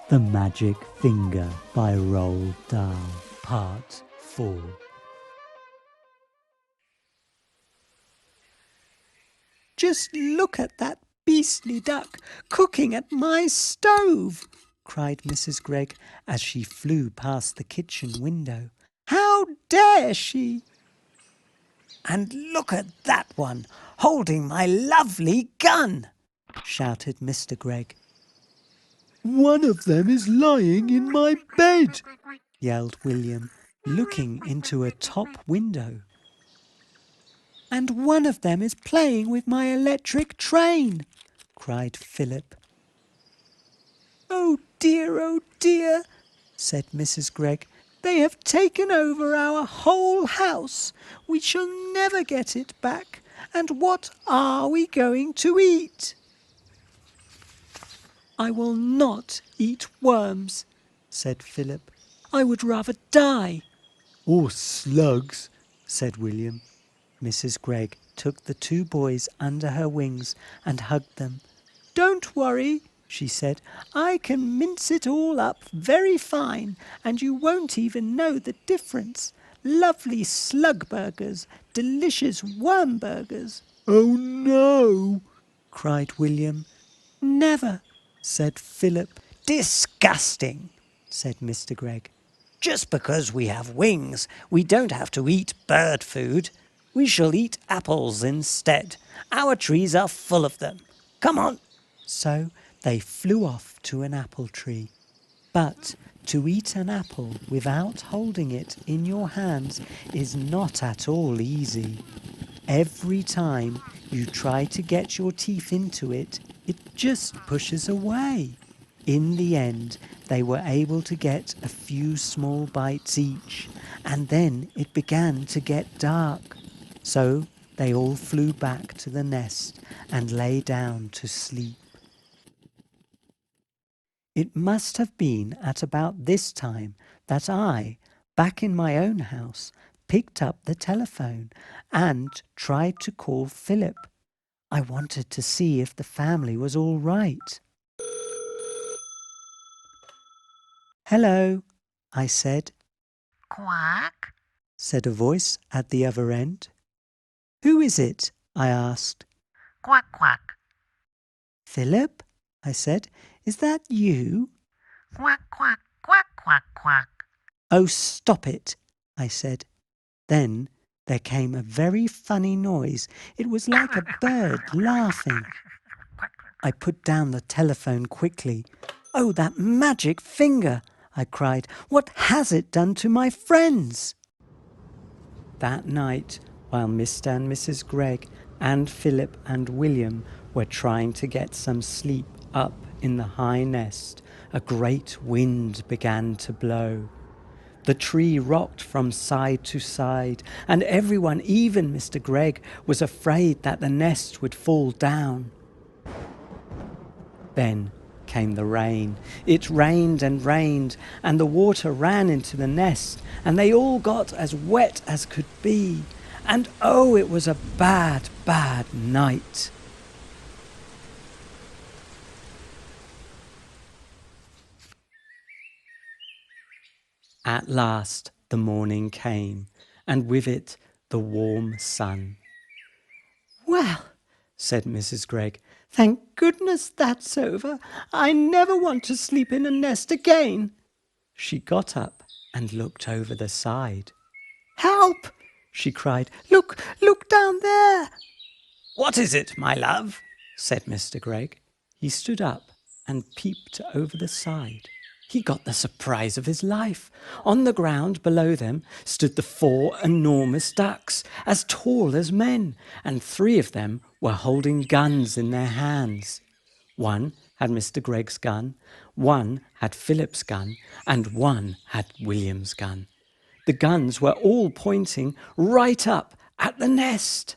The Magic Finger by Roald Dahl, Part 4. "Just look at that beastly duck cooking at my stove," cried Mrs. Gregg as she flew past the kitchen window. "How dare she? And look at that one holding my lovely gun," shouted Mr. Gregg. "One of them is lying in my bed," yelled William, looking into a top window. "And one of them is playing with my electric train," cried Philip. "Oh dear," said Mrs. Gregg. "They have taken over our whole house. We shall never get it back. And what are we going to eat?" "I will not eat worms," said Philip. "I would rather die." "Or slugs," said William. Mrs. Gregg took the two boys under her wings and hugged them. "Don't worry," she said. "I can mince it all up very fine, and you won't even know the difference. Lovely slug burgers, delicious worm burgers." "Oh no!" cried William. "Never," said Philip. "Disgusting," said Mr. Gregg. "Just because we have wings, we don't have to eat bird food. We shall eat apples instead. Our trees are full of them. Come on." So they flew off to an apple tree. But to eat an apple without holding it in your hands is not at all easy. Every time you try to get your teeth into it, it just pushes away. In the end, they were able to get a few small bites each, and then it began to get dark. So they all flew back to the nest and lay down to sleep. It must have been at about this time that I, back in my own house, picked up the telephone and tried to call Philip. I wanted to see if the family was all right. "Hello," I said. "Quack," said a voice at the other end. "Who is it?" I asked. "quack, quack." "Philip," I said, "is that you?" "Quack, quack, quack, quack, quack." "Oh, stop it," I said. Then there came a very funny noise. It was like a bird laughing. I put down the telephone quickly. "Oh, that magic finger!" I cried. "What has it done to my friends?" That night, while Mr. and Mrs. Gregg and Philip and William were trying to get some sleep up in the high nest, a great wind began to blow. The tree rocked from side to side, and everyone, even Mr. Gregg, was afraid that the nest would fall down. Then came the rain. It rained and rained, and the water ran into the nest, and they all got as wet as could be. And oh, it was a bad, bad night. At last the morning came, and with it the warm sun. "Well," said Mrs. Gregg, "thank goodness that's over. I never want to sleep in a nest again." She got up and looked over the side. "Help!" she cried. Look down there." "What is it, my love?" said Mr. Gregg. He stood up and peeped over the side. He got the surprise of his life. On the ground below them stood the 4 enormous ducks, as tall as men, and 3 of them were holding guns in their hands. One had Mr. Gregg's gun, one had Philip's gun, and one had William's gun. The guns were all pointing right up at the nest.